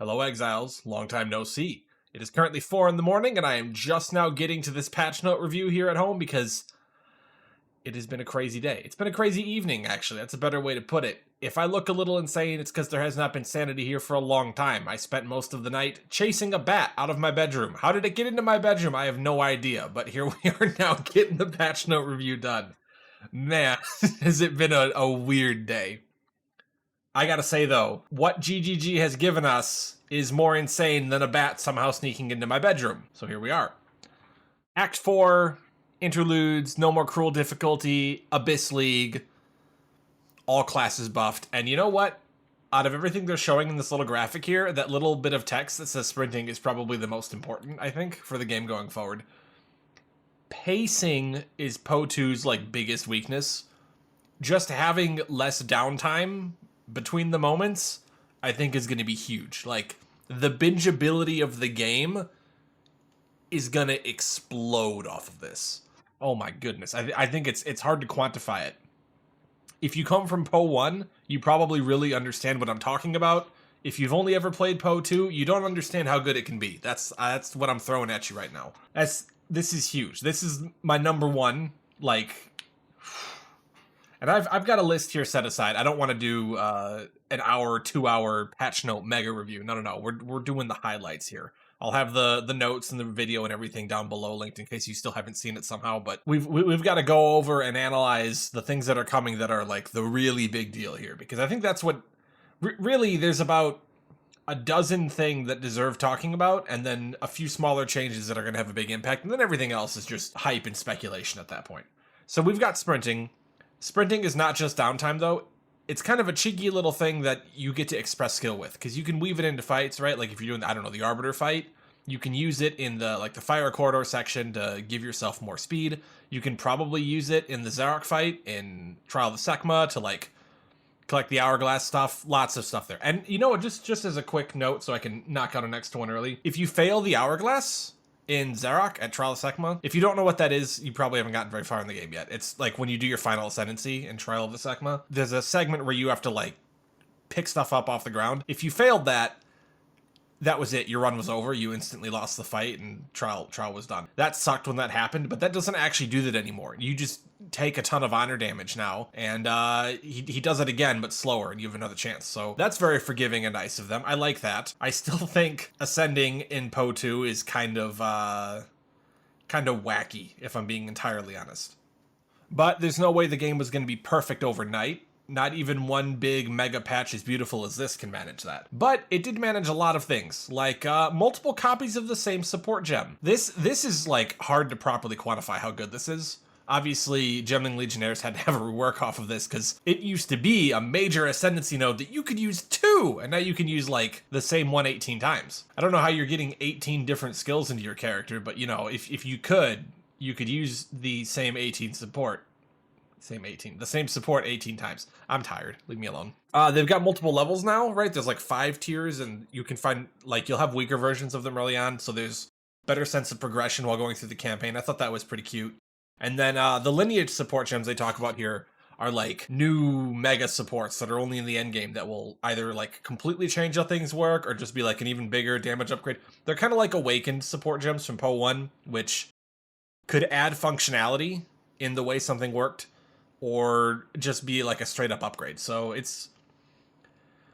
Hello, Exiles. Long time no see. It is currently 4 in the morning, and I am just now getting to this patch note review here at home because it has been a crazy day. It's been a crazy evening, actually. That's a better way to put it. If I look a little insane, it's because there has not been sanity here for a long time. I spent most of the night chasing a bat out of my bedroom. How did it get into my bedroom? I have no idea, but here we are now getting the patch note review done. Man, has it been a weird day. I gotta say though, what GGG has given us is more insane than a bat somehow sneaking into my bedroom. So here we are. Act 4, interludes, no more cruel difficulty, Abyss League, all classes buffed. And you know what? Out of everything they're showing in this little graphic here, that little bit of text that says sprinting is probably the most important, I think, for the game going forward. Pacing is Po2's biggest weakness. Just having less downtime between the moments, I think is going to be huge. The bingeability of the game is going to explode off of this. Oh my goodness. I think it's hard to quantify it. If you come from Po 1, you probably really understand what I'm talking about. If you've only ever played Po 2, you don't understand how good it can be. That's what I'm throwing at you right now. This is huge. This is my number one, and I've got a list here set aside. I don't want to do an hour, 2-hour patch note mega review. No. We're doing the highlights here. I'll have the notes and the video and everything down below linked in case you still haven't seen it somehow. But we've got to go over and analyze the things that are coming that are the really big deal here, because I think that's what really there's about a dozen things that deserve talking about, and then a few smaller changes that are going to have a big impact, and then everything else is just hype and speculation at that point. So we've got sprinting. Sprinting is not just downtime, though. It's kind of a cheeky little thing that you get to express skill with, because you can weave it into fights, right? Like if you're doing, I don't know, the Arbiter fight, you can use it in the Fire Corridor section to give yourself more speed. You can probably use it in the Zarok fight, in Trial of the Sekhma, to collect the Hourglass stuff. Lots of stuff there. And you know what, just as a quick note so I can knock out a next one early, if you fail the Hourglass in Zarok at Trial of Sekhma, if you don't know what that is, you probably haven't gotten very far in the game yet. It's when you do your final ascendancy in Trial of the Sekhma, there's a segment where you have to pick stuff up off the ground. If you failed that was it. Your run was over. You instantly lost the fight, and trial was done. That sucked when that happened, but that doesn't actually do that anymore. You just take a ton of honor damage now, and he does it again, but slower, and you have another chance. So that's very forgiving and nice of them. I like that. I still think ascending in Po 2 is kind of wacky, if I'm being entirely honest. But there's no way the game was going to be perfect overnight. Not even one big mega patch as beautiful as this can manage that. But it did manage a lot of things, like multiple copies of the same support gem. This is hard to properly quantify how good this is. Obviously, Gemling Legionnaires had to have a rework off of this because it used to be a major ascendancy node that you could use 2, and now you can use the same one 18 times. I don't know how you're getting 18 different skills into your character, but if you could use the same 18 support. The same support 18 times. I'm tired. Leave me alone. They've got multiple levels now, right? There's 5 tiers, and you can find, you'll have weaker versions of them early on, so there's better sense of progression while going through the campaign. I thought that was pretty cute. And then the lineage support gems they talk about here are new mega supports that are only in the end game that will either completely change how things work or just be an even bigger damage upgrade. They're kind of like awakened support gems from Po 1, which could add functionality in the way something worked, or just be a straight up upgrade. So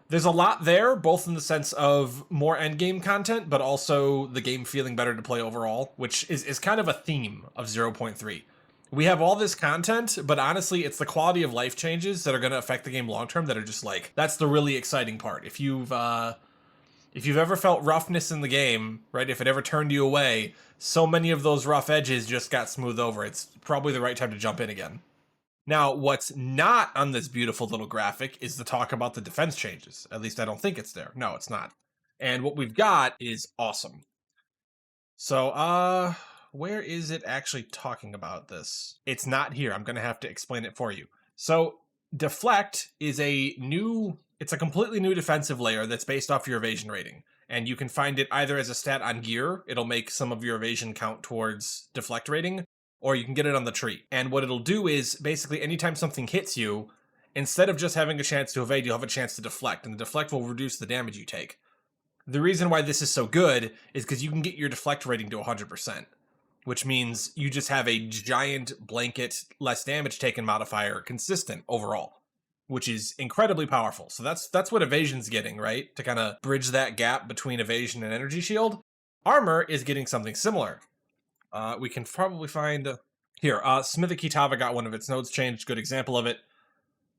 there's a lot there, both in the sense of more endgame content, but also the game feeling better to play overall, which is kind of a theme of 0.3. We have all this content, but honestly, it's the quality of life changes that are going to affect the game long term that are just that's the really exciting part. If you've ever felt roughness in the game, right, if it ever turned you away, so many of those rough edges just got smoothed over. It's probably the right time to jump in again. Now, what's not on this beautiful little graphic is the talk about the defense changes. At least I don't think it's there. No, it's not. And what we've got is awesome. So, where is it actually talking about this? It's not here. I'm going to have to explain it for you. So, Deflect is it's a completely new defensive layer that's based off your evasion rating. And you can find it either as a stat on gear. It'll make some of your evasion count towards Deflect rating, or you can get it on the tree. And what it'll do is, basically, anytime something hits you, instead of just having a chance to evade, you'll have a chance to deflect, and the deflect will reduce the damage you take. The reason why this is so good is because you can get your deflect rating to 100%, which means you just have a giant blanket less damage taken modifier consistent overall, which is incredibly powerful. So that's what evasion's getting, right? To kind of bridge that gap between evasion and energy shield. Armor is getting something similar. We can probably find here. Smithy Kitava got one of its nodes changed. Good example of it.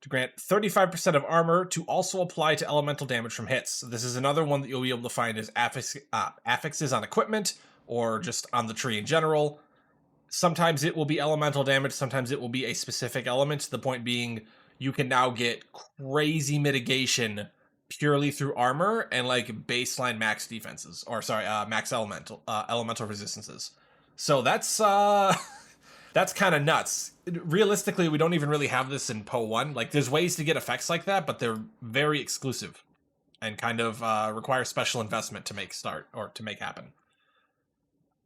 To grant 35% of armor to also apply to elemental damage from hits. This is another one that you'll be able to find as affixes on equipment or just on the tree in general. Sometimes it will be elemental damage, sometimes it will be a specific element. The point being, you can now get crazy mitigation purely through armor and like baseline max defenses, or sorry, max elemental resistances. So that's that's kind of nuts. Realistically, we don't even really have this in PoE 1. Like, there's ways to get effects like that, but they're very exclusive and kind of require special investment to make happen.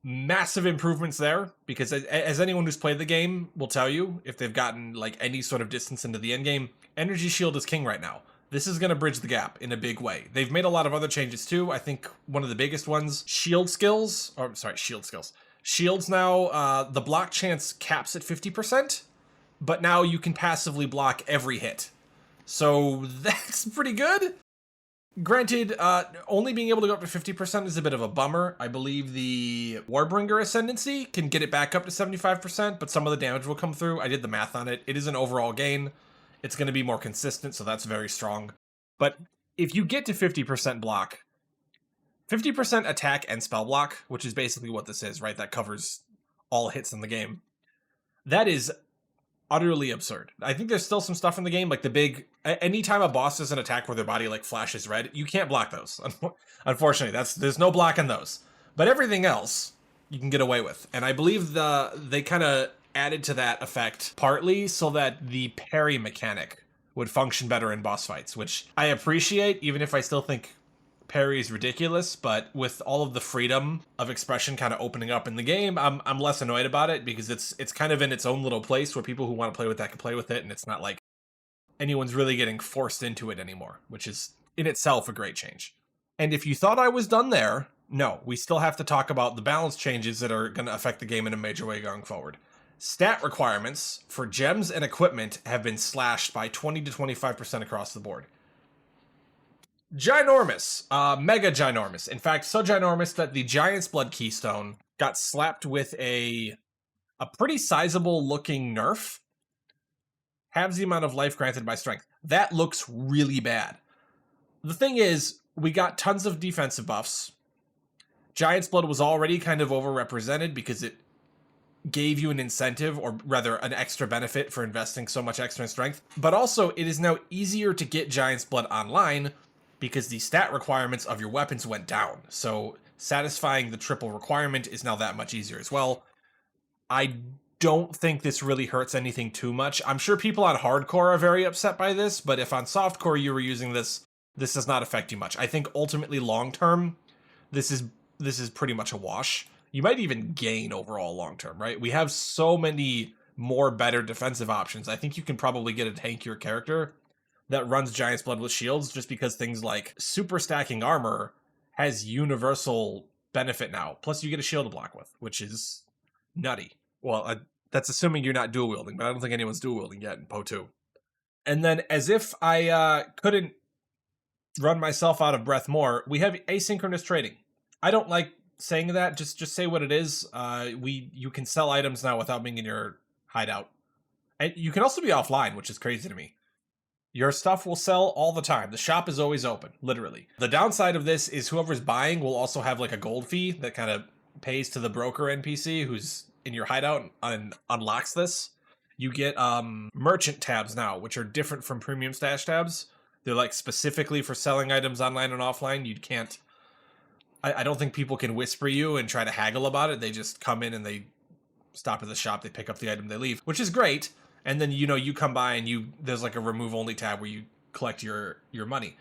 Massive improvements there, because as anyone who's played the game will tell you, if they've gotten like any sort of distance into the end game, energy shield is king right now. This is going to bridge the gap in a big way. They've made a lot of other changes too. I think one of the biggest ones, shields now, the block chance caps at 50%, but now you can passively block every hit. So that's pretty good. Granted, only being able to go up to 50% is a bit of a bummer. I believe the Warbringer Ascendancy can get it back up to 75%, but some of the damage will come through. I did the math on it. It is an overall gain. It's going to be more consistent, so that's very strong. But if you get to 50% block, 50% attack and spell block, which is basically what this is, right? That covers all hits in the game. That is utterly absurd. I think there's still some stuff in the game, like the big, anytime a boss does an attack where their body like flashes red, you can't block those. Unfortunately, there's no blocking those. But everything else you can get away with. And I believe they kind of added to that effect partly so that the parry mechanic would function better in boss fights, which I appreciate, even if I still think parry is ridiculous. But with all of the freedom of expression kind of opening up in the game, I'm less annoyed about it, because it's kind of in its own little place where people who want to play with that can play with it, and it's not like anyone's really getting forced into it anymore, which is in itself a great change. And if you thought I was done there, no, we still have to talk about the balance changes that are going to affect the game in a major way going forward. Stat requirements for gems and equipment have been slashed by 20 to 25% across the board. Ginormous. Mega ginormous. In fact, so ginormous that the Giant's Blood Keystone got slapped with a pretty sizable looking nerf. Halves the amount of life granted by strength. That looks really bad. The thing is, we got tons of defensive buffs. Giant's Blood was already kind of overrepresented because it gave you an incentive, or rather an extra benefit for investing so much extra in strength. But also, it is now easier to get Giant's Blood online because the stat requirements of your weapons went down. So satisfying the triple requirement is now that much easier as well. I don't think this really hurts anything too much. I'm sure people on hardcore are very upset by this, but if on softcore you were using this, this does not affect you much. I think ultimately long term, this is pretty much a wash. You might even gain overall long term, right? We have so many more better defensive options. I think you can probably get a tankier character that runs Giant's Blood with shields, just because things like super stacking armor has universal benefit now. Plus you get a shield to block with, which is nutty. Well, that's assuming you're not dual wielding, but I don't think anyone's dual wielding yet in PoE 2. And then, as if I couldn't run myself out of breath more, we have asynchronous trading. I don't like saying that. Just say what it is. You can sell items now without being in your hideout, and you can also be offline, which is crazy to me. Your stuff will sell all the time. The shop is always open, literally. The downside of this is whoever's buying will also have like a gold fee that kind of pays to the broker NPC who's in your hideout and unlocks this. You get merchant tabs now, which are different from premium stash tabs. They're like specifically for selling items online and offline. You can't, I don't think people can whisper you and try to haggle about it. They just come in and they stop at the shop, they pick up the item, they leave, which is great. And then, you come by and there's like a remove only tab where you collect your money.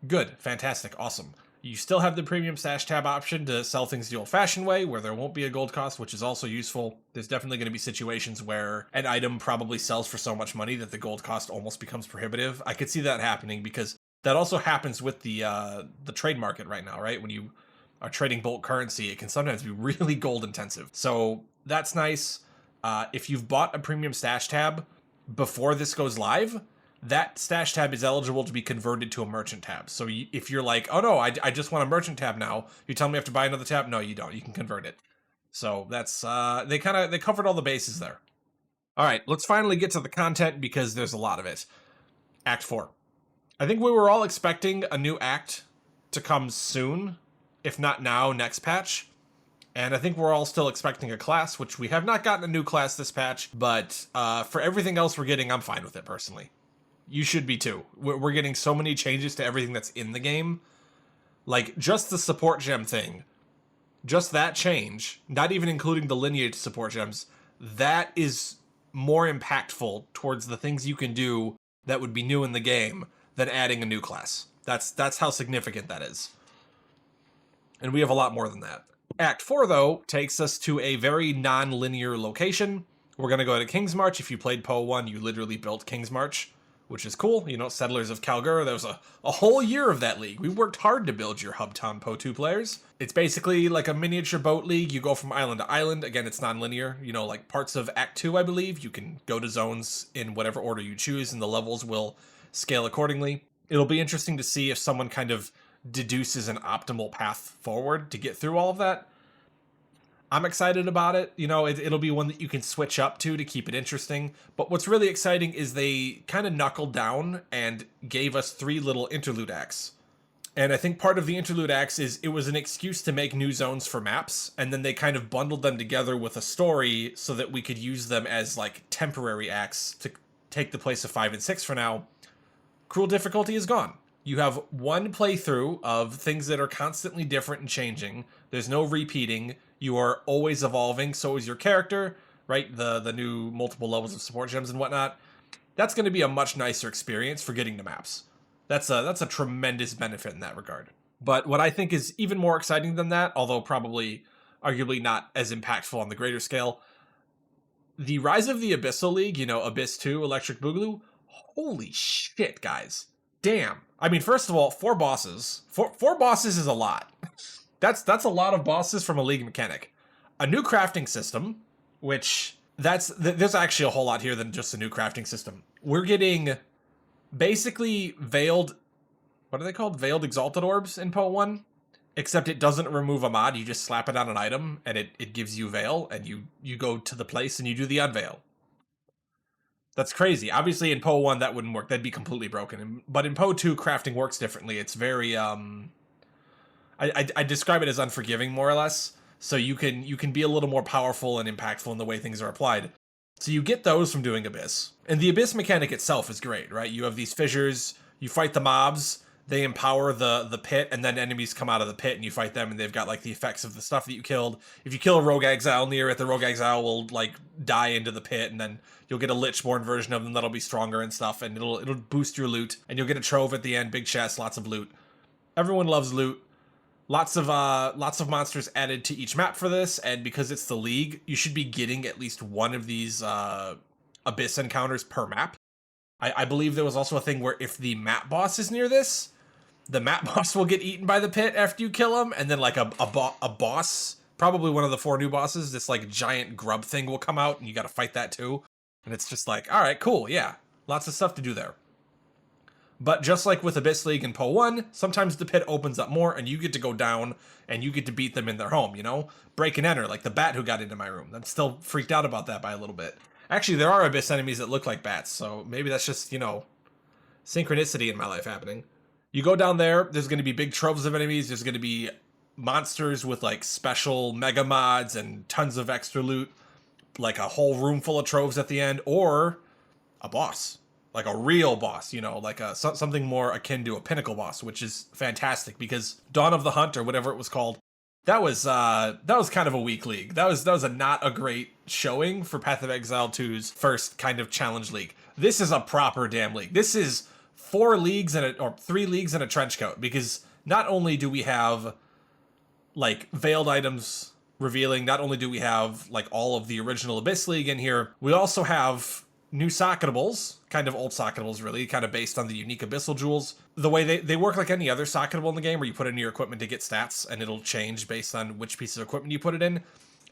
Good, fantastic, awesome. You still have the premium stash tab option to sell things the old-fashioned way, where there won't be a gold cost, which is also useful. There's definitely going to be situations where an item probably sells for so much money that the gold cost almost becomes prohibitive. I could see that happening because That also happens with the trade market right now, right? When you are trading bulk currency, it can sometimes be really gold intensive. So that's nice. If you've bought a premium stash tab before this goes live, that stash tab is eligible to be converted to a merchant tab. So if you're like, oh no, I just want a merchant tab now, you tell me I have to buy another tab? No, you don't. You can convert it. So that's they covered all the bases there. All right, let's finally get to the content because there's a lot of it. Act 4. I think we were all expecting a new act to come soon, if not now, next patch. And I think we're all still expecting a class, which we have not gotten a new class this patch, but for everything else we're getting, I'm fine with it personally. You should be too. We're getting so many changes to everything that's in the game. Like, just the support gem thing, just that change, not even including the lineage support gems, that is more impactful towards the things you can do that would be new in the game than adding a new class. That's how significant that is. And we have a lot more than that. Act 4, though, takes us to a very non-linear location. We're going to go to Kingsmarch. If you played Poe 1, you literally built Kingsmarch, which is cool. You know, Settlers of Kalgur, there was a whole year of that league. We worked hard to build your Hubtown Poe 2 players. It's basically like a miniature boat league. You go from island to island. Again, it's non-linear. You know, like parts of Act 2, I believe, you can go to zones in whatever order you choose, and the levels will scale accordingly. It'll be interesting to see if someone kind of deduces an optimal path forward to get through all of that. I'm excited about it. You know, it'll be one that you can switch up to keep it interesting. But what's really exciting is they kind of knuckled down and gave us 3 little interlude acts. And I think part of the interlude acts is it was an excuse to make new zones for maps, and then they kind of bundled them together with a story so that we could use them as like temporary acts to take the place of 5 and 6 for now. Cruel difficulty is gone. You have one playthrough of things that are constantly different and changing. There's no repeating. You are always evolving. So is your character, right? The new multiple levels of support gems and whatnot. That's going to be a much nicer experience for getting to maps. That's a tremendous benefit in that regard. But what I think is even more exciting than that, although probably arguably not as impactful on the greater scale, the Rise of the Abyssal League, you know, Abyss 2, Electric Boogaloo, holy shit, guys. Damn. I mean, first of all, 4 bosses. Four bosses is a lot. That's a lot of bosses from a league mechanic. A new crafting system, which there's actually a whole lot here than just a new crafting system. We're getting basically veiled, what are they called? Veiled Exalted Orbs in Poe 1. Except it doesn't remove a mod, you just slap it on an item and it gives you Veil, and you go to the place and you do the unveil. That's crazy. Obviously, in Poe 1, that wouldn't work. That'd be completely broken. But in Poe 2, crafting works differently. It's very, I describe it as unforgiving, more or less. So you can be a little more powerful and impactful in the way things are applied. So you get those from doing Abyss. And the Abyss mechanic itself is great, right? You have these fissures, you fight the mobs, they empower the pit, and then enemies come out of the pit and you fight them, and they've got like the effects of the stuff that you killed. If you kill a rogue exile near it, the rogue exile will like die into the pit, and then you'll get a Lichborn version of them that'll be stronger and stuff, and it'll boost your loot, and you'll get a trove at the end, big chest, lots of loot. Everyone loves loot. Lots of monsters added to each map for this, and because it's the league, you should be getting at least one of these Abyss encounters per map. I believe there was also a thing where if the map boss is near this, the map boss will get eaten by the pit after you kill him, and then like a boss, probably one of the 4 new bosses, this like giant grub thing will come out, and you gotta fight that too. And it's just like, alright, cool, yeah. Lots of stuff to do there. But just like with Abyss League and Poe 1, sometimes the pit opens up more, and you get to go down, and you get to beat them in their home, you know? Break and enter, like the bat who got into my room. I'm still freaked out about that by a little bit. Actually, there are Abyss enemies that look like bats, so maybe that's just, you know, synchronicity in my life happening. You go down there's going to be big troves of enemies, there's going to be monsters with like special mega mods and tons of extra loot, like a whole room full of troves at the end, or a boss. Like a real boss, you know, like something more akin to a pinnacle boss, which is fantastic because Dawn of the Hunt, or whatever it was called, that was kind of a weak league. That was not a great showing for Path of Exile 2's first kind of challenge league. This is a proper damn league. This is 3 leagues and a trench coat, because not only do we have like veiled items revealing, not only do we have like all of the original Abyss League in here, we also have new socketables, kind of old socketables really, kind of based on the unique abyssal jewels. The way they work like any other socketable in the game where you put in your equipment to get stats and it'll change based on which piece of equipment you put it in.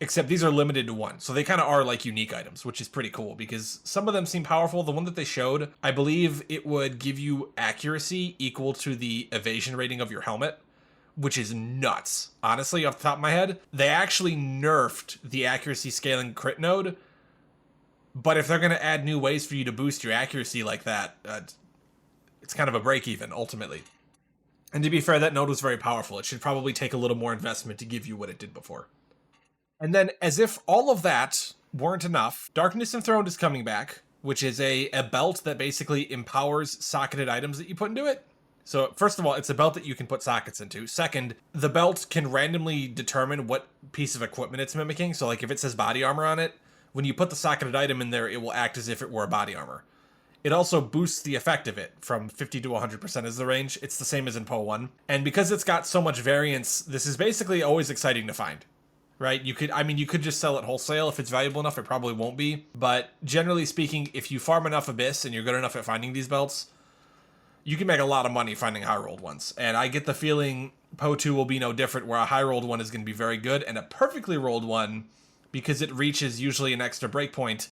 Except these are limited to one. So they kind of are like unique items, which is pretty cool because some of them seem powerful. The one that they showed, I believe it would give you accuracy equal to the evasion rating of your helmet, which is nuts. Honestly, off the top of my head, they actually nerfed the accuracy scaling crit node. But if they're going to add new ways for you to boost your accuracy like that, it's kind of a break even, ultimately. And to be fair, that node was very powerful. It should probably take a little more investment to give you what it did before. And then, as if all of that weren't enough, Darkness Enthroned is coming back, which is a belt that basically empowers socketed items that you put into it. So, first of all, it's a belt that you can put sockets into. Second, the belt can randomly determine what piece of equipment it's mimicking. So, like, if it says body armor on it, when you put the socketed item in there, it will act as if it were a body armor. It also boosts the effect of it from 50 to 100% is the range. It's the same as in PoE 1. And because it's got so much variance, this is basically always exciting to find. Right? You could just sell it wholesale. If it's valuable enough, it probably won't be. But generally speaking, if you farm enough Abyss and you're good enough at finding these belts, you can make a lot of money finding high-rolled ones. And I get the feeling PoE 2 will be no different, where a high-rolled one is going to be very good, and a perfectly rolled one, because it reaches usually an extra breakpoint,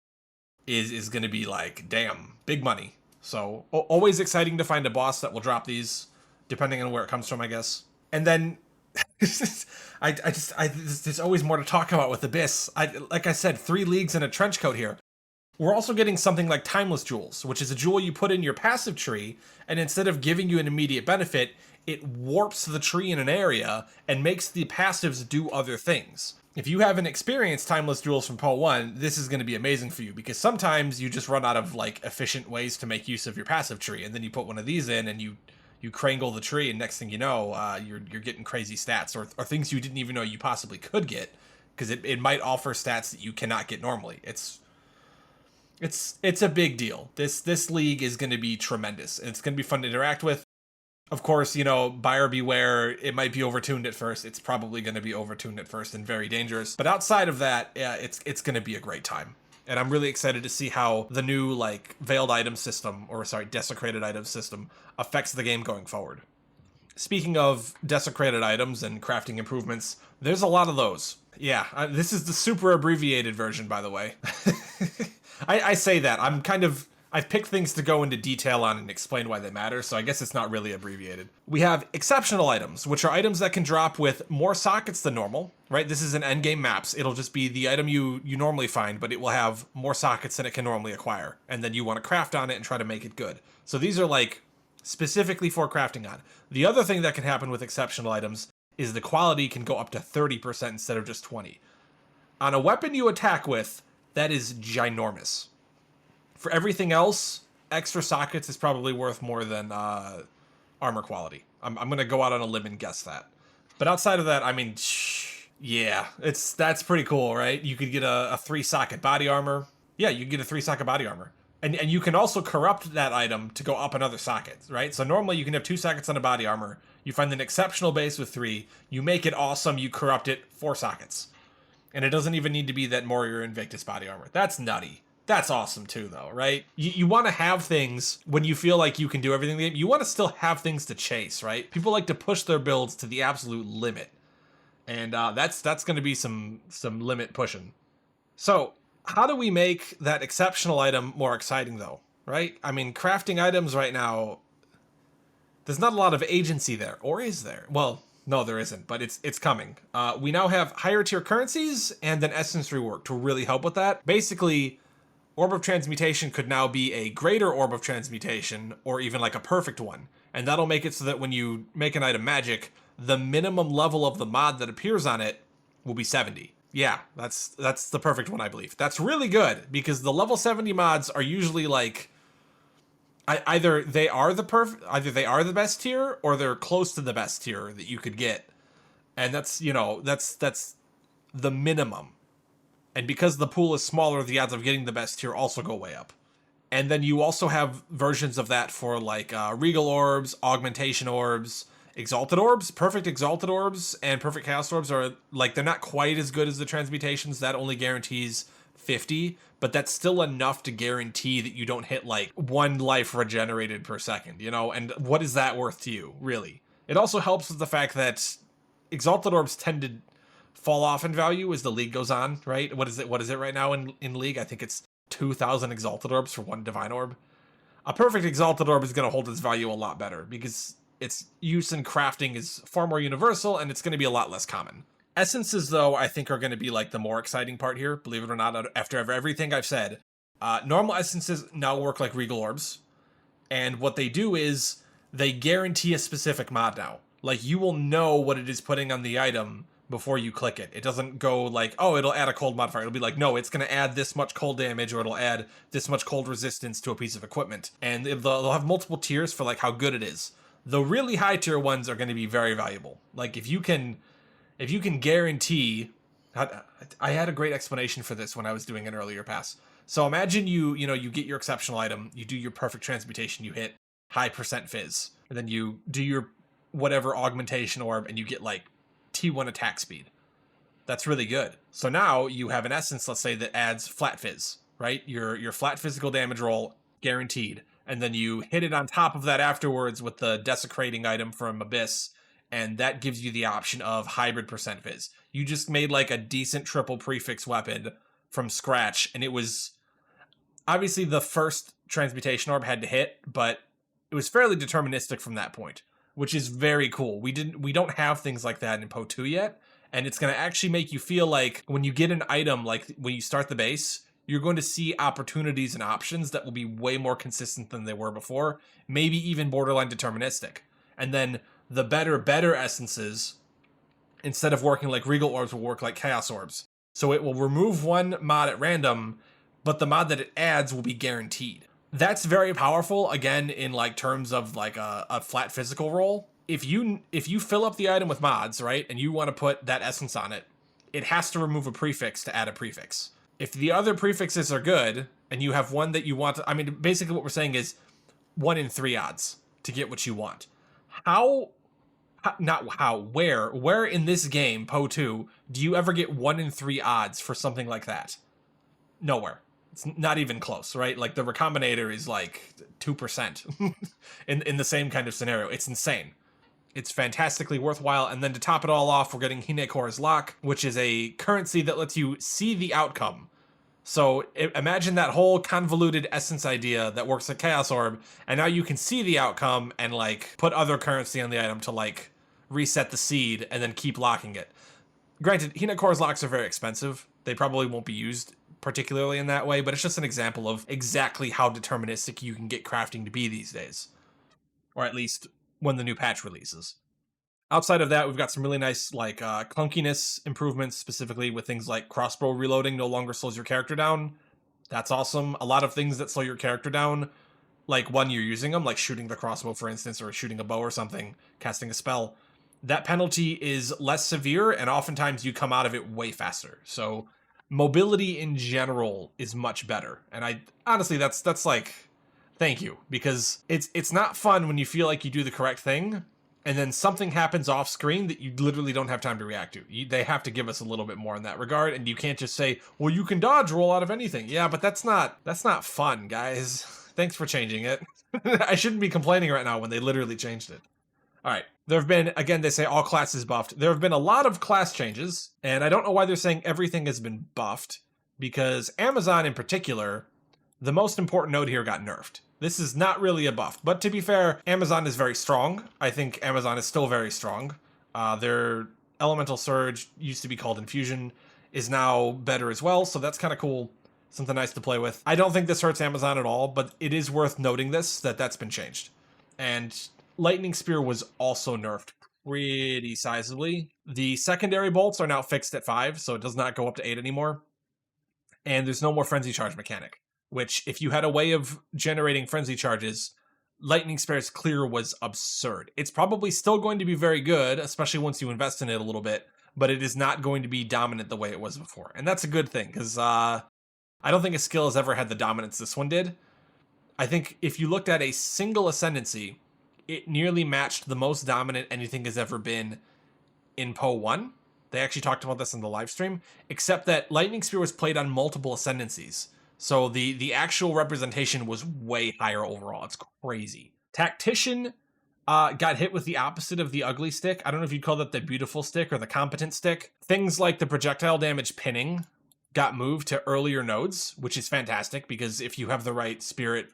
is going to be like, damn, big money. So, always exciting to find a boss that will drop these, depending on where it comes from, I guess. And then there's always more to talk about with Abyss. Like I said, 3 leagues and a trench coat here. We're also getting something like Timeless Jewels, which is a jewel you put in your passive tree, and instead of giving you an immediate benefit, it warps the tree in an area and makes the passives do other things. If you haven't experienced Timeless Jewels from PoE 1, this is going to be amazing for you, because sometimes you just run out of like efficient ways to make use of your passive tree, and then you put one of these in and you crangle the tree, and next thing you know, you're getting crazy stats, or things you didn't even know you possibly could get, because it might offer stats that you cannot get normally. It's a big deal. This league is going to be tremendous, and it's going to be fun to interact with. Of course, buyer beware. It might be overtuned at first. It's probably going to be overtuned at first and very dangerous. But outside of that, it's going to be a great time. And I'm really excited to see how the new, veiled item system, desecrated item system affects the game going forward. Speaking of desecrated items and crafting improvements, there's a lot of those. Yeah, this is the super abbreviated version, by the way. I say that. I've picked things to go into detail on and explain why they matter, so I guess it's not really abbreviated. We have exceptional items, which are items that can drop with more sockets than normal, right? This is an endgame maps. It'll just be the item you normally find, but it will have more sockets than it can normally acquire. And then you want to craft on it and try to make it good. So these are specifically for crafting on. The other thing that can happen with exceptional items is the quality can go up to 30% instead of just 20. On a weapon you attack with, that is ginormous. For everything else, extra sockets is probably worth more than armor quality. I'm going to go out on a limb and guess that. But outside of that, yeah, that's pretty cool, right? You could get a 3-socket body armor. Yeah, you can get a 3-socket body armor. And you can also corrupt that item to go up another socket, right? So normally you can have 2 sockets on a body armor. You find an exceptional base with 3. You make it awesome. You corrupt it 4 sockets. And it doesn't even need to be that Moria Invictus body armor. That's nutty. That's awesome too, though, right? You want to have things when you feel like you can do everything in the game. You want to still have things to chase, right? People like to push their builds to the absolute limit. And that's going to be some limit pushing. So, how do we make that exceptional item more exciting, though, right? Crafting items right now, there's not a lot of agency there. Or is there? Well, no, there isn't, but it's coming. We now have higher tier currencies and an essence rework to really help with that. Basically, Orb of Transmutation could now be a greater Orb of Transmutation, or even a perfect one. And that'll make it so that when you make an item magic, the minimum level of the mod that appears on it will be 70. Yeah, that's the perfect one, I believe. That's really good, because the level 70 mods are usually either they are the best tier, or they're close to the best tier that you could get. And that's the minimum. And because the pool is smaller, the odds of getting the best tier also go way up. And then you also have versions of that for Regal Orbs, Augmentation Orbs, Exalted Orbs. Perfect Exalted Orbs and Perfect Chaos Orbs are they're not quite as good as the Transmutations. That only guarantees 50, but that's still enough to guarantee that you don't hit like 1 life regenerated per second, you know? And what is that worth to you, really? It also helps with the fact that Exalted Orbs tend to fall off in value as the league goes on, right? What is it right now in League? I think it's 2,000 Exalted Orbs for 1 Divine Orb. A perfect Exalted Orb is going to hold its value a lot better because its use in crafting is far more universal and it's going to be a lot less common. Essences, though, I think are going to be like the more exciting part here, believe it or not, after everything I've said. Normal essences now work like Regal Orbs, and what they do is they guarantee a specific mod now. Like, you will know what it is putting on the item before you click it. It doesn't go like, oh, it'll add a cold modifier. It'll be like, no, it's going to add this much cold damage, or it'll add this much cold resistance to a piece of equipment. And they'll have multiple tiers for like how good it is. The really high tier ones are going to be very valuable. Like, if you can guarantee, I had a great explanation for this when I was doing an earlier pass. So imagine you get your exceptional item, you do your perfect transmutation, you hit high percent fizz, and then you do your whatever augmentation orb, and you get like T1 attack speed. That's really good. So now you have an essence, let's say, that adds flat fizz, right? Your flat physical damage roll guaranteed, and then you hit it on top of that afterwards with the desecrating item from Abyss, and that gives you the option of hybrid percent fizz. You just made like a decent triple prefix weapon from scratch, and it was obviously the first transmutation orb had to hit, but it was fairly deterministic from that point, which is very cool. We don't have things like that in Po2 yet, and it's going to actually make you feel like when you get an item, like when you start the base, you're going to see opportunities and options that will be way more consistent than they were before, maybe even borderline deterministic. And then the better essences, instead of working like Regal Orbs, will work like Chaos Orbs. So it will remove one mod at random, but the mod that it adds will be guaranteed. That's very powerful, again, in like terms of like a flat physical roll. If you fill up the item with mods, right, and you want to put that essence on it, it has to remove a prefix to add a prefix. If the other prefixes are good, and you have one that you want to, I mean, basically what we're saying is 1 in 3 odds to get what you want. Where in this game, Po2, do you ever get 1 in 3 odds for something like that? Nowhere. It's not even close, right? Like the Recombinator is like 2% in the same kind of scenario. It's insane. It's fantastically worthwhile. And then to top it all off, we're getting Hinekor's Lock, which is a currency that lets you see the outcome. So imagine that whole convoluted essence idea that works at Chaos Orb, and now you can see the outcome and like put other currency on the item to like reset the seed and then keep locking it. Granted, Hinekor's Locks are very expensive. They probably won't be used particularly in that way, but it's just an example of exactly how deterministic you can get crafting to be these days. Or at least when the new patch releases. Outside of that, we've got some really nice like clunkiness improvements, specifically with things like crossbow reloading no longer slows your character down. That's awesome. A lot of things that slow your character down, like when you're using them, like shooting the crossbow, for instance, or shooting a bow or something, casting a spell, that penalty is less severe, and oftentimes you come out of it way faster. So mobility in general is much better. And I honestly, that's like, thank you, because it's not fun when you feel like you do the correct thing and then something happens off screen that you literally don't have time to react to. They have to give us a little bit more in that regard, and you can't just say, well, you can dodge roll out of anything. Yeah, but that's not fun, guys. Thanks for changing it. I shouldn't be complaining right now when they literally changed it. All right, there have been, again, they say all classes buffed. There have been a lot of class changes, and I don't know why they're saying everything has been buffed, because Amazon in particular, the most important node here got nerfed. This is not really a buff, but to be fair, Amazon is very strong. I think Amazon is still very strong. Their Elemental Surge, used to be called Infusion, is now better as well, so that's kind of cool. Something nice to play with. I don't think this hurts Amazon at all, but it is worth noting that's been changed. And Lightning Spear was also nerfed pretty sizably. The secondary bolts are now fixed at 5, so it does not go up to 8 anymore. And there's no more Frenzy Charge mechanic, which if you had a way of generating Frenzy Charges, Lightning Spear's clear was absurd. It's probably still going to be very good, especially once you invest in it a little bit, but it is not going to be dominant the way it was before. And that's a good thing, because I don't think a skill has ever had the dominance this one did. I think if you looked at a single Ascendancy, it nearly matched the most dominant anything has ever been in Po 1. They actually talked about this in the live stream, except that Lightning Spear was played on multiple ascendancies. So the actual representation was way higher overall. It's crazy. Tactician got hit with the opposite of the ugly stick. I don't know if you'd call that the beautiful stick or the competent stick. Things like the projectile damage pinning got moved to earlier nodes, which is fantastic because if you have the right spirit,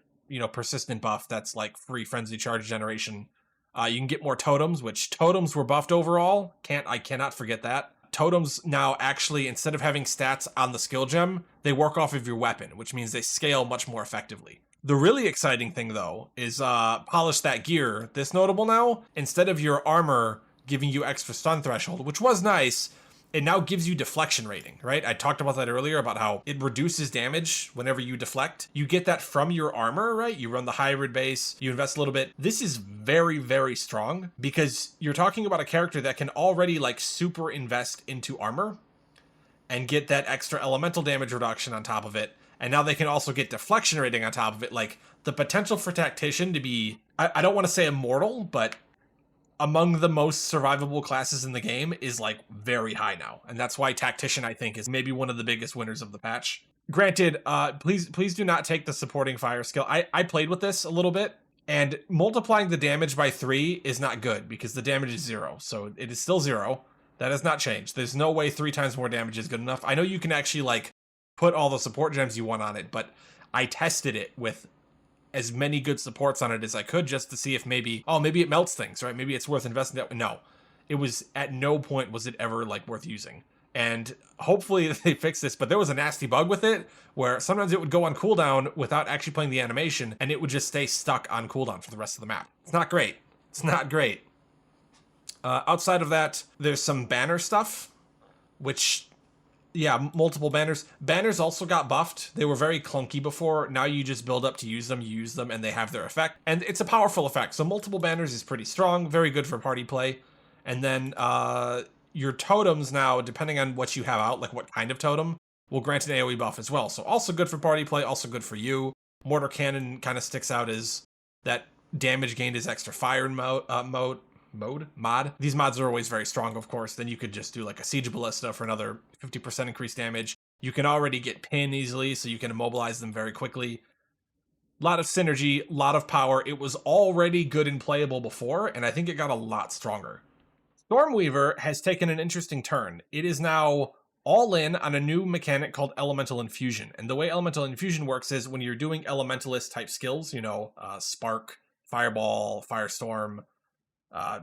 persistent buff, that's like free frenzy charge generation. You can get more totems, which totems were buffed overall. I cannot forget that. Totems now actually, instead of having stats on the skill gem, they work off of your weapon, which means they scale much more effectively. The really exciting thing, though, is Polish That Gear. This notable now, instead of your armor giving you extra stun threshold, which was nice, it now gives you deflection rating, right? I talked about that earlier about how it reduces damage whenever you deflect. You get that from your armor, right? You run the hybrid base, you invest a little bit. This is very, very strong because you're talking about a character that can already like super invest into armor and get that extra elemental damage reduction on top of it. And now they can also get deflection rating on top of it. Like the potential for Tactician to be, I don't want to say immortal, but among the most survivable classes in the game is like very high now. And that's why Tactician, I think, is maybe one of the biggest winners of the patch. Granted, please do not take the supporting fire skill. I played with this a little bit, and multiplying the damage by 3 is not good because the damage is 0. So it is still 0. That has not changed. There's no way 3 times more damage is good enough. I know you can actually like put all the support gems you want on it, but I tested it with as many good supports on it as I could just to see if maybe it melts things, right? Maybe it's worth investing that. No, it was at no point was it ever like worth using. And hopefully they fix this, but there was a nasty bug with it where sometimes it would go on cooldown without actually playing the animation and it would just stay stuck on cooldown for the rest of the map. It's not great. It's not great. Outside of that, there's some banner stuff, which, yeah, multiple banners. Banners also got buffed. They were very clunky before. Now you just build up to use them, and they have their effect. And it's a powerful effect. So multiple banners is pretty strong, very good for party play. And then your totems now, depending on what you have out, like what kind of totem, will grant an AoE buff as well. So also good for party play, also good for you. Mortar Cannon kind of sticks out as that damage gained is extra fire mod. These mods are always very strong, of course. Then you could just do like a Siege Ballista for another 50% increased damage. You can already get pin easily, so you can immobilize them very quickly. A lot of synergy, a lot of power. It was already good and playable before, and I think it got a lot stronger. Stormweaver has taken an interesting turn. It is now all in on a new mechanic called Elemental Infusion. And the way Elemental Infusion works is when you're doing Elementalist type skills, Spark, Fireball, Firestorm,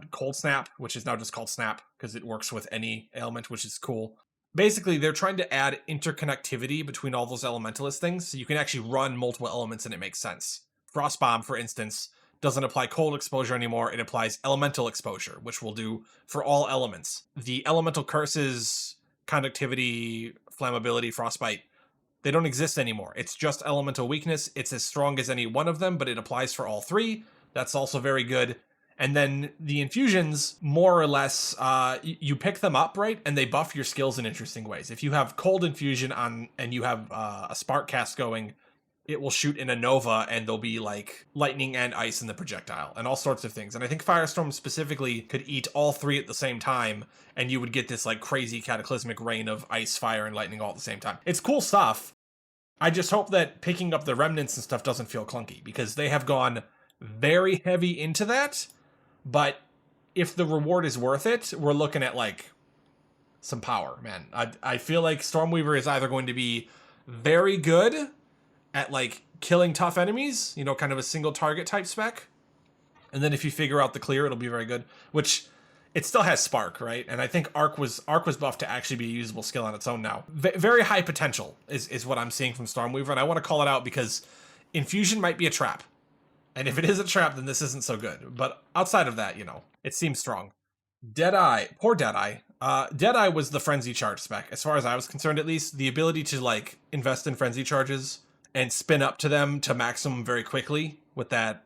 Cold Snap, which is now just called Snap because it works with any element, which is cool. Basically, they're trying to add interconnectivity between all those elementalist things, so you can actually run multiple elements and it makes sense. Frostbomb, for instance, doesn't apply cold exposure anymore, it applies elemental exposure, which will do for all elements. The elemental curses, conductivity, flammability, frostbite, they don't exist anymore. It's just elemental weakness. It's as strong as any one of them, but it applies for all 3. That's also very good. And then the infusions, more or less, you pick them up, right? And they buff your skills in interesting ways. If you have cold infusion on and you have a spark cast going, it will shoot in a Nova and there'll be like lightning and ice in the projectile and all sorts of things. And I think Firestorm specifically could eat all 3 at the same time and you would get this like crazy cataclysmic rain of ice, fire, and lightning all at the same time. It's cool stuff. I just hope that picking up the remnants and stuff doesn't feel clunky because they have gone very heavy into that. But if the reward is worth it, we're looking at like some power, man. I feel like Stormweaver is either going to be very good at like killing tough enemies, kind of a single target type spec. And then if you figure out the clear, it'll be very good, which it still has Spark, right? And I think Arc was buffed to actually be a usable skill on its own now. Very high potential is what I'm seeing from Stormweaver. And I want to call it out because Infusion might be a trap. And if it is a trap, then this isn't so good. But outside of that, it seems strong. Deadeye. Poor Deadeye. Deadeye was the Frenzy Charge spec. As far as I was concerned, at least, the ability to, like, invest in Frenzy Charges and spin up to them to maximum very quickly with that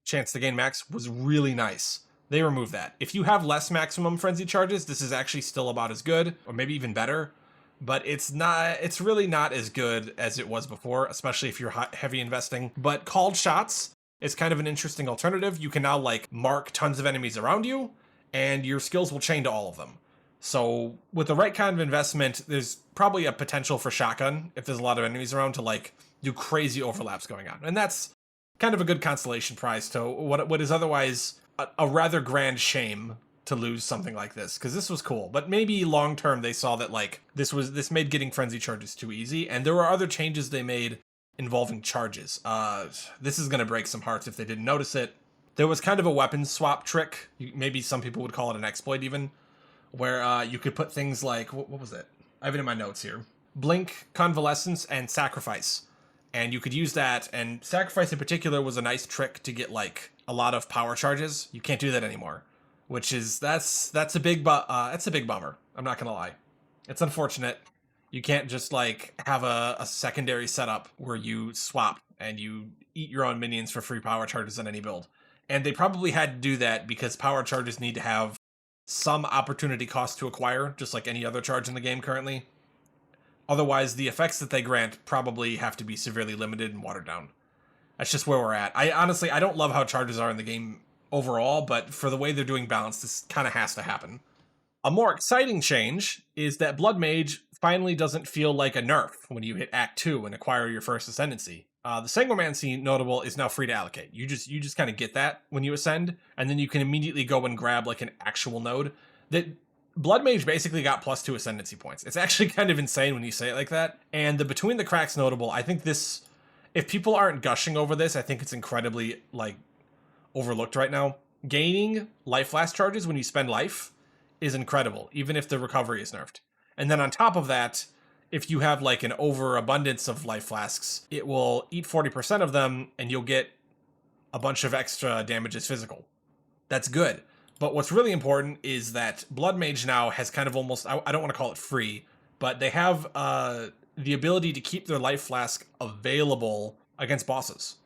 chance to gain max was really nice. They removed that. If you have less maximum Frenzy Charges, this is actually still about as good, or maybe even better. But it's really not as good as it was before, especially if you're heavy investing. But Called Shots, it's kind of an interesting alternative. You can now like mark tons of enemies around you and your skills will chain to all of them. So with the right kind of investment, there's probably a potential for shotgun if there's a lot of enemies around to like do crazy overlaps going on. And that's kind of a good consolation prize to what is otherwise a rather grand shame to lose something like this, because this was cool. But maybe long term they saw that like this made getting frenzy charges too easy, and there were other changes they made involving charges. This is gonna break some hearts if they didn't notice it. There was kind of a weapon swap trick. Maybe some people would call it an exploit even, where you could put things like, what was it? I have it in my notes here. Blink, Convalescence, and Sacrifice. And you could use that, and Sacrifice in particular was a nice trick to get like a lot of power charges. You can't do that anymore, which is that's a big bummer. I'm not gonna lie, it's unfortunate. You can't just like have a secondary setup where you swap and you eat your own minions for free power charges on any build. And they probably had to do that because power charges need to have some opportunity cost to acquire, just like any other charge in the game currently. Otherwise, the effects that they grant probably have to be severely limited and watered down. That's just where we're at. I don't love how charges are in the game overall, but for the way they're doing balance, this kind of has to happen. A more exciting change is that Blood Mage finally doesn't feel like a nerf when you hit Act 2 and acquire your first Ascendancy. The Sanguimancy notable is now free to allocate. You just kind of get that when you ascend, and then you can immediately go and grab like an actual node. That Blood Mage basically got +2 Ascendancy points. It's actually kind of insane when you say it like that. And the Between the Cracks notable, I think this, if people aren't gushing over this, I think it's incredibly like overlooked right now. Gaining life flash charges when you spend life is incredible, even if the recovery is nerfed. And then on top of that, if you have like an overabundance of life flasks, it will eat 40% of them and you'll get a bunch of extra damages physical. That's good. But what's really important is that Blood Mage now has kind of almost, I don't want to call it free, but they have the ability to keep their life flask available against bosses,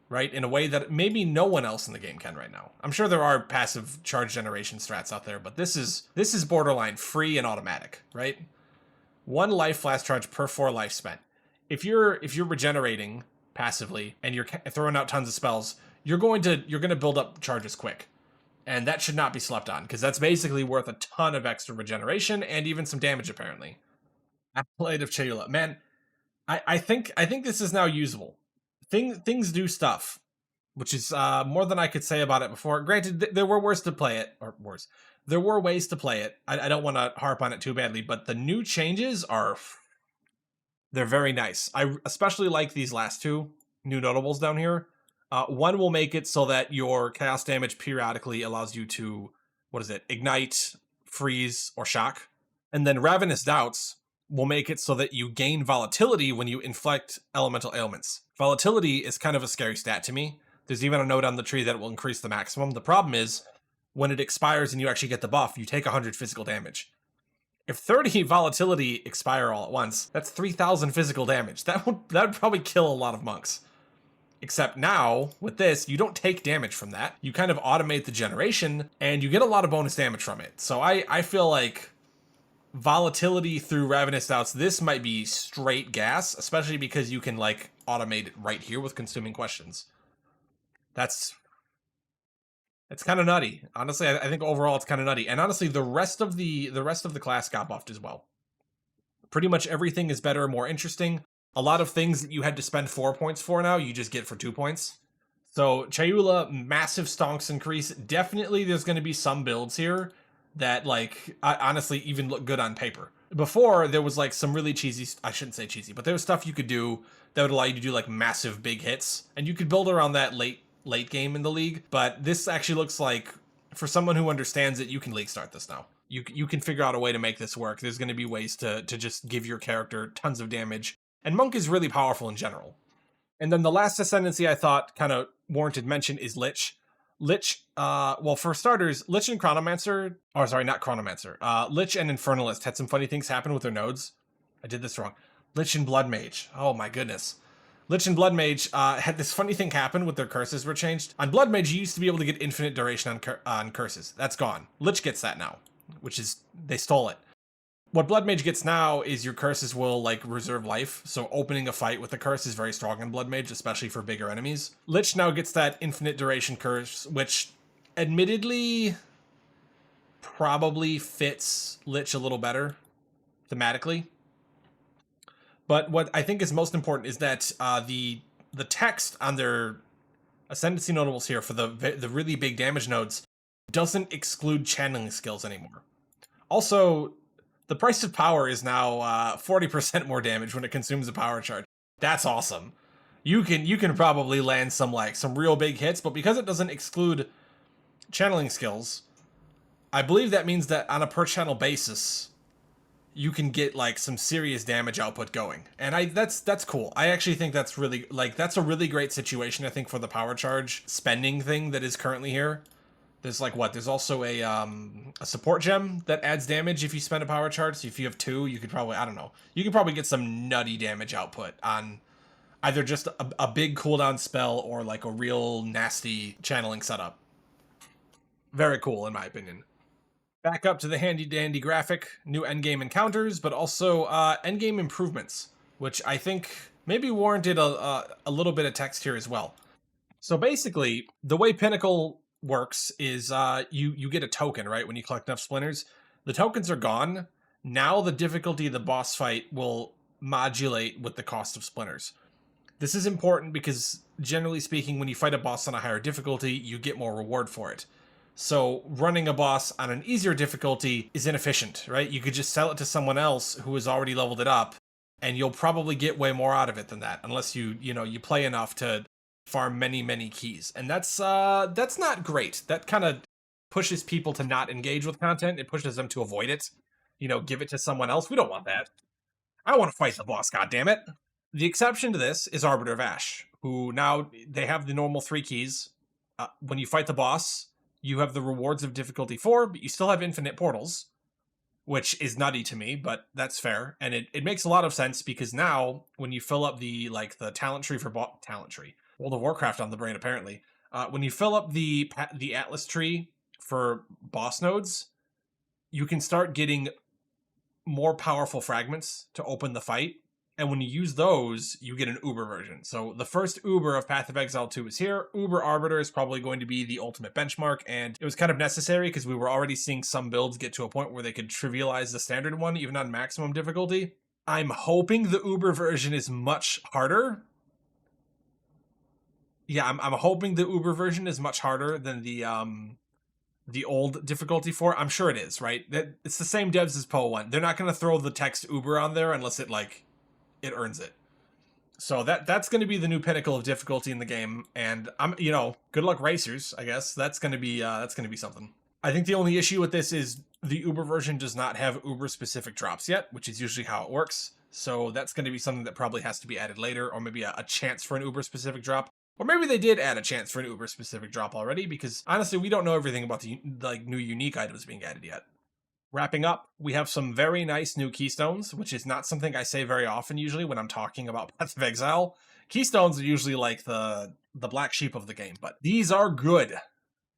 right? In a way that maybe no one else in the game can right now. I'm sure there are passive charge generation strats out there, but this is borderline free and automatic, right? 1 life flash charge per 4 life spent. If you're regenerating passively and you're throwing out tons of spells, you're going to build up charges quick. And that should not be slept on, because that's basically worth a ton of extra regeneration and even some damage, apparently. Acolyte of Chayula. Man, I think this is now usable. Things do stuff, which is more than I could say about it before. Granted, there were ways to play it, or worse. There were ways to play it. I don't want to harp on it too badly, but the new changes they're very nice. I especially like these last 2 new notables down here. One will make it so that your chaos damage periodically allows you to, ignite, freeze, or shock. And then Ravenous Doubts will make it so that you gain volatility when you inflict elemental ailments. Volatility is kind of a scary stat to me. There's even a note on the tree that it will increase the maximum. The problem is, when it expires and you actually get the buff, you take 100 physical damage. If 30 volatility expire all at once, that's 3,000 physical damage. That would probably kill a lot of monks. Except now, with this, you don't take damage from that. You kind of automate the generation, and you get a lot of bonus damage from it. So I feel like volatility through Ravenous Doubts, this might be straight gas, especially because you can, like, automate it right here with Consuming Questions. It's kind of nutty. Honestly, I think overall it's kind of nutty. And honestly, the rest of the class got buffed as well. Pretty much everything is better, more interesting. A lot of things that you had to spend 4 points for now, you just get for 2 points. So Chayula, massive stonks increase. Definitely there's going to be some builds here that, like, honestly even look good on paper. Before, there was like some really cheesy, I shouldn't say cheesy, but there was stuff you could do that would allow you to do like massive big hits. And you could build around that late game in the league. But this actually looks like, for someone who understands it, you can league start this now. You can figure out a way to make this work. There's going to be ways to just give your character tons of damage. And Monk is really powerful in general. And then the last Ascendancy I thought kind of warranted mention is Lich. Lich, well, for starters, Lich and Chronomancer, or sorry, not Chronomancer. Lich and Infernalist had some funny things happen with their nodes. I did this wrong. Lich and Blood Mage. Oh my goodness. Lich and Blood Mage had this funny thing happen with their curses were changed. On Blood Mage, you used to be able to get infinite duration on curses. That's gone. Lich gets that now, which is, they stole it. What Blood Mage gets now is your curses will, like, reserve life, so opening a fight with a curse is very strong in Blood Mage, especially for bigger enemies. Lich now gets that infinite duration curse, which, admittedly, probably fits Lich a little better thematically. But what I think is most important is that the text on their Ascendancy notables here for the really big damage nodes doesn't exclude channeling skills anymore. Also, the price of power is now 40% more damage when it consumes a power charge. That's awesome. You can probably land some real big hits, but because it doesn't exclude channeling skills, I believe that means that on a per channel basis, you can get like some serious damage output going. And that's cool. I actually think that's really that's a really great situation, I think, for the power charge spending thing that is currently here. There's there's also a support gem that adds damage if you spend a power charge. So if you have two, you could probably, I don't know, you could probably get some nutty damage output on either just a big cooldown spell or like a real nasty channeling setup. Very cool, in my opinion. Back up to the handy dandy graphic, new endgame encounters, but also endgame improvements, which I think maybe warranted a little bit of text here as well. So basically, the way Pinnacle works is you get a token, right, when you collect enough splinters. The tokens are gone. Now the difficulty of the boss fight will modulate with the cost of splinters. This is important because, generally speaking, when you fight a boss on a higher difficulty, you get more reward for it. So running a boss on an easier difficulty is inefficient, right? You could just sell it to someone else who has already leveled it up, and you'll probably get way more out of it than that, unless you play enough to farm many keys. And that's not great. That kind of pushes people to not engage with content. It pushes them to avoid it. Give it to someone else. We don't want that. I want to fight the boss, goddammit. The exception to this is Arbiter of Ash, who now they have the normal 3 keys. When you fight the boss, you have the rewards of difficulty 4, but you still have infinite portals, which is nutty to me, but that's fair. And it makes a lot of sense because now when you fill up the talent tree for talent tree, World of Warcraft on the brain apparently. When you fill up the Atlas tree for boss nodes, you can start getting more powerful fragments to open the fight. And when you use those, you get an Uber version. So the first Uber of Path of Exile 2 is here. Uber Arbiter is probably going to be the ultimate benchmark, and it was kind of necessary because we were already seeing some builds get to a point where they could trivialize the standard one, even on maximum difficulty. I'm hoping the Uber version is much harder. Yeah, I'm hoping the Uber version is much harder than the old difficulty 4. I'm sure it is, right? It's the same devs as Poe 1. They're not going to throw the text Uber on there unless it earns it. So that's going to be the new pinnacle of difficulty in the game, and I'm good luck racers, I guess. That's going to be something. I think the only issue with this is the Uber version does not have Uber specific drops yet, which is usually how it works. So that's going to be something that probably has to be added later, or maybe a chance for an Uber specific drop. Or maybe they did add a chance for an Uber specific drop already, because honestly, we don't know everything about the new unique items being added yet. Wrapping up, we have some very nice new keystones, which is not something I say very often usually when I'm talking about Path of Exile. Keystones are usually like the black sheep of the game, but these are good.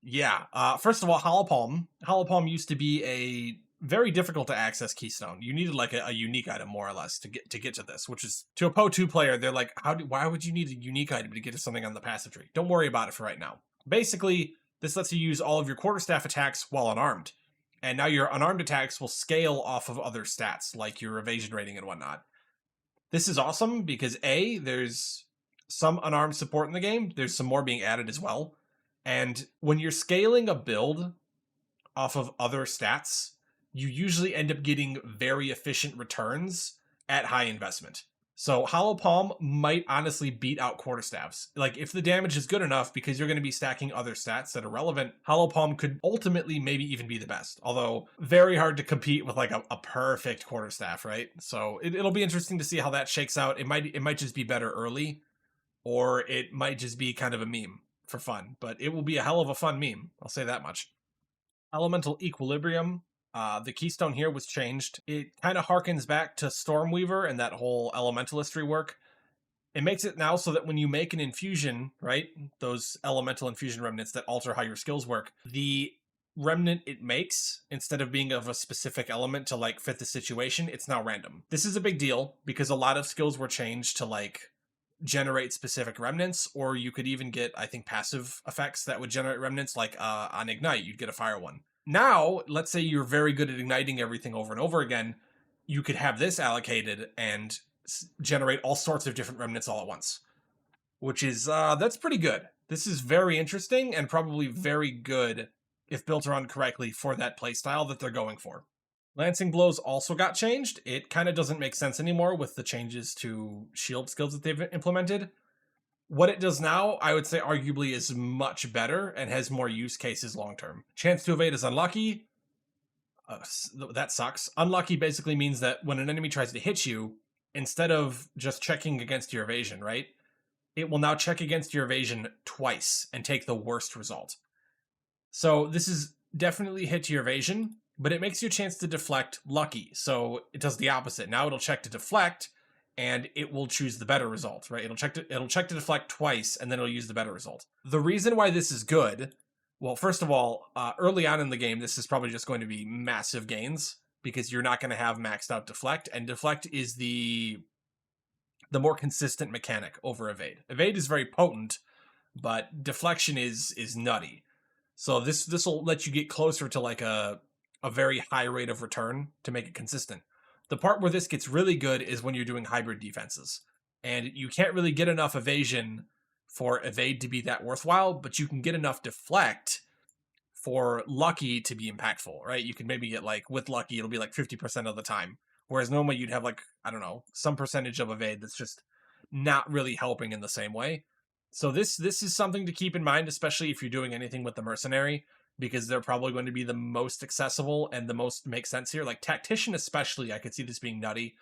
Yeah. First of all, Hollow Palm. Hollow Palm used to be a very difficult to access keystone. You needed like a unique item more or less to get to this, which is, to a Poe 2 player, they're like, why would you need a unique item to get to something on the passive tree? Don't worry about it for right now. Basically, this lets you use all of your quarterstaff attacks while unarmed. And now your unarmed attacks will scale off of other stats, like your evasion rating and whatnot. This is awesome because A, there's some unarmed support in the game. There's some more being added as well. And when you're scaling a build off of other stats, you usually end up getting very efficient returns at high investment. So Hollow Palm might honestly beat out quarterstaffs. Like, if the damage is good enough, because you're going to be stacking other stats that are relevant, Hollow Palm could ultimately maybe even be the best. Although, very hard to compete with like a perfect quarterstaff, right? So it'll be interesting to see how that shakes out. It might just be better early, or it might just be kind of a meme for fun. But it will be a hell of a fun meme, I'll say that much. Elemental Equilibrium. The keystone here was changed. It kind of harkens back to Stormweaver and that whole elementalist rework. It makes it now so that when you make an infusion, right, those elemental infusion remnants that alter how your skills work, the remnant it makes, instead of being of a specific element to like fit the situation, it's now random. This is a big deal because a lot of skills were changed to like generate specific remnants, or you could even get, I think, passive effects that would generate remnants, like on Ignite, you'd get a fire one. Now, let's say you're very good at igniting everything over and over again, you could have this allocated and generate all sorts of different remnants all at once, which is, that's pretty good. This is very interesting and probably very good if built around correctly for that playstyle that they're going for. Lancing Blows also got changed. It kind of doesn't make sense anymore with the changes to shield skills that they've implemented. What it does now, I would say arguably is much better and has more use cases long term. Chance to evade is unlucky. That sucks. Unlucky basically means that when an enemy tries to hit you, instead of just checking against your evasion, right? It will now check against your evasion twice and take the worst result. So this is definitely hit to your evasion, but it makes you a chance to deflect lucky. So it does the opposite. Now it'll check to deflect, and it will choose the better result, right? It'll check to deflect twice, and then it'll use the better result. The reason why this is good, well, first of all, early on in the game, this is probably just going to be massive gains because you're not going to have maxed out deflect, and deflect is the more consistent mechanic over evade. Evade is very potent, but deflection is nutty. So this will let you get closer to like a very high rate of return to make it consistent. The part where this gets really good is when you're doing hybrid defenses. And you can't really get enough evasion for evade to be that worthwhile, but you can get enough deflect for lucky to be impactful, right? You can maybe get like, with lucky, it'll be like 50% of the time. Whereas normally you'd have like, I don't know, some percentage of evade that's just not really helping in the same way. So this is something to keep in mind, especially if you're doing anything with the mercenary, because they're probably going to be the most accessible and the most make sense here. Like Tactician especially, I could see this being nutty.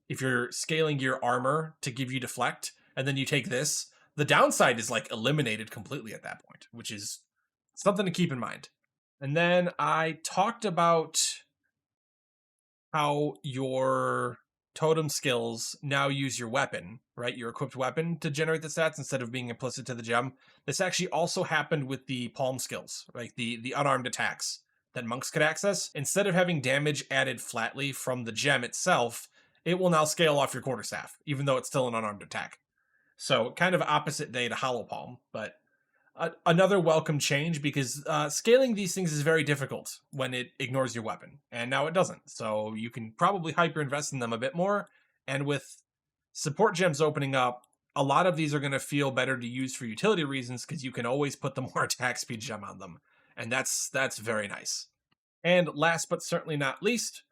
If you're scaling your armor to give you deflect, and then you take this, the downside is like eliminated completely at that point, which is something to keep in mind. And then I talked about how your totem skills now use your weapon, right? Your equipped weapon to generate the stats instead of being implicit to the gem. This actually also happened with the palm skills, right? The unarmed attacks that monks could access. Instead of having damage added flatly from the gem itself, it will now scale off your quarterstaff, even though it's still an unarmed attack. So kind of opposite day to hollow palm, but another welcome change because scaling these things is very difficult when it ignores your weapon, and now it doesn't. So you can probably hyper invest in them a bit more, and with support gems opening up, a lot of these are going to feel better to use for utility reasons because you can always put the more attack speed gem on them, and that's very nice. And last but certainly not least,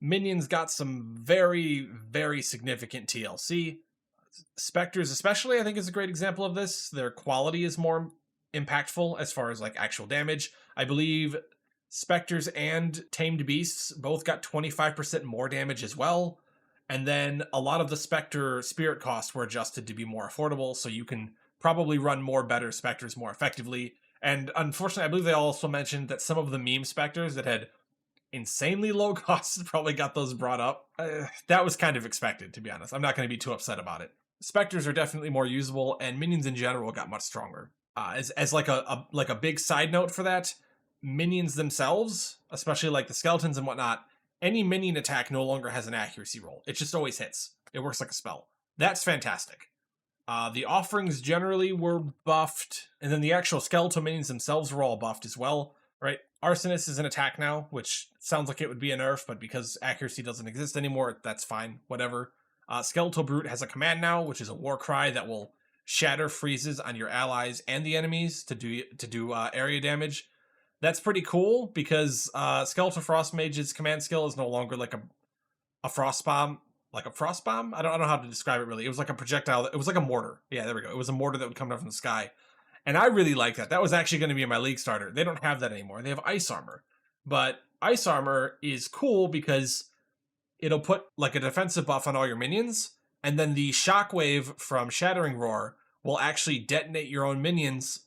minions got some very, very significant TLC. Specters especially, I think, is a great example of this. Their quality is more impactful as far as like actual damage. I believe Specters and Tamed Beasts both got 25% more damage as well. And then a lot of the Spectre spirit costs were adjusted to be more affordable, so you can probably run more better Specters more effectively. And unfortunately, I believe they also mentioned that some of the meme Specters that had insanely low costs probably got those brought up. That was kind of expected, to be honest. I'm not going to be too upset about it. Specters are definitely more usable, and minions in general got much stronger. As like a big side note for that, minions themselves, especially like the skeletons and whatnot, any minion attack no longer has an accuracy roll. It just always hits. It works like a spell. That's fantastic. The offerings generally were buffed, and then the actual skeletal minions themselves were all buffed as well, right? Arsonist is an attack now, which sounds like it would be a nerf, but because accuracy doesn't exist anymore, that's fine, whatever. Skeletal Brute has a command now, which is a war cry that will shatter freezes on your allies and the enemies to do area damage. That's pretty cool because Skeletal Frost Mage's command skill is no longer like a frost bomb. Like a frost bomb? I don't know how to describe it really. It was like a projectile. It was like a mortar. Yeah, there we go. It was a mortar that would come down from the sky. And I really like that. That was actually going to be my league starter. They don't have that anymore. They have ice armor. But ice armor is cool because it'll put like a defensive buff on all your minions, and then the shockwave from Shattering Roar will actually detonate your own minions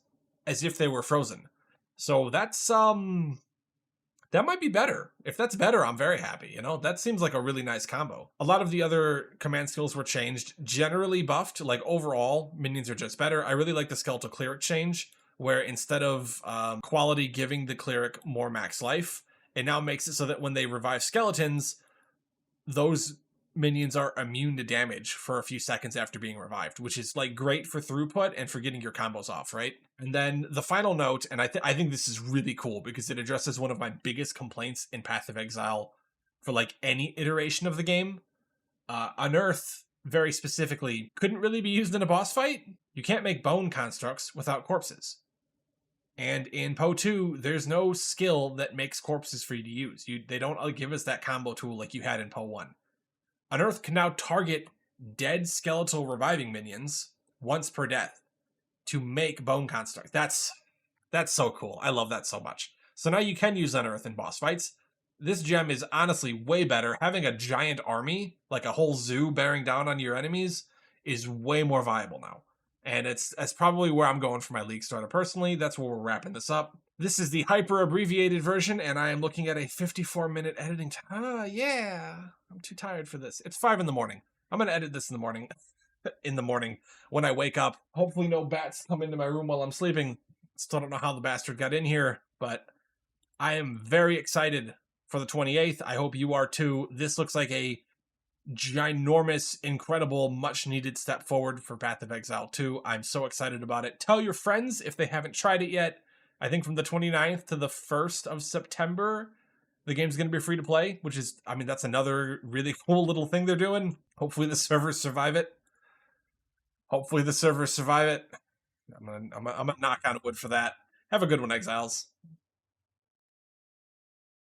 as if they were frozen. So that's that might be better. If that's better, I'm very happy. You know, that seems like a really nice combo. A lot of the other command skills were changed, generally buffed. Like overall, minions are just better. I really like the Skeletal Cleric change, where instead of quality giving the cleric more max life, it now makes it so that when they revive skeletons, those minions are immune to damage for a few seconds after being revived, which is like great for throughput and for getting your combos off, right? And then the final note, and I think this is really cool because it addresses one of my biggest complaints in Path of Exile for like any iteration of the game. Unearth, very specifically, couldn't really be used in a boss fight. You can't make bone constructs without corpses. And in Poe 2, there's no skill that makes corpses for you to use. They don't give us that combo tool like you had in Poe 1. Unearth can now target dead skeletal reviving minions once per death to make bone constructs. That's so cool. I love that so much. So now you can use Unearth in boss fights. This gem is honestly way better. Having a giant army, like a whole zoo bearing down on your enemies, is way more viable now. And that's probably where I'm going for my League starter personally. That's where we're wrapping this up. This is the hyper abbreviated version, and I am looking at a 54-minute editing time. Yeah. I'm too tired for this. It's 5 in the morning. I'm going to edit this in the morning. In the morning when I wake up. Hopefully no bats come into my room while I'm sleeping. Still don't know how the bastard got in here, but I am very excited for the 28th. I hope you are too. This looks like a ginormous, incredible, much needed step forward for Path of Exile 2. I'm so excited about it. Tell your friends if they haven't tried it yet. I think from the 29th to the 1st of September, the game's going to be free to play, which is, I mean, that's another really cool little thing they're doing. Hopefully the servers survive it. Hopefully the servers survive it. I'm gonna knock on wood for that. Have a good one, Exiles.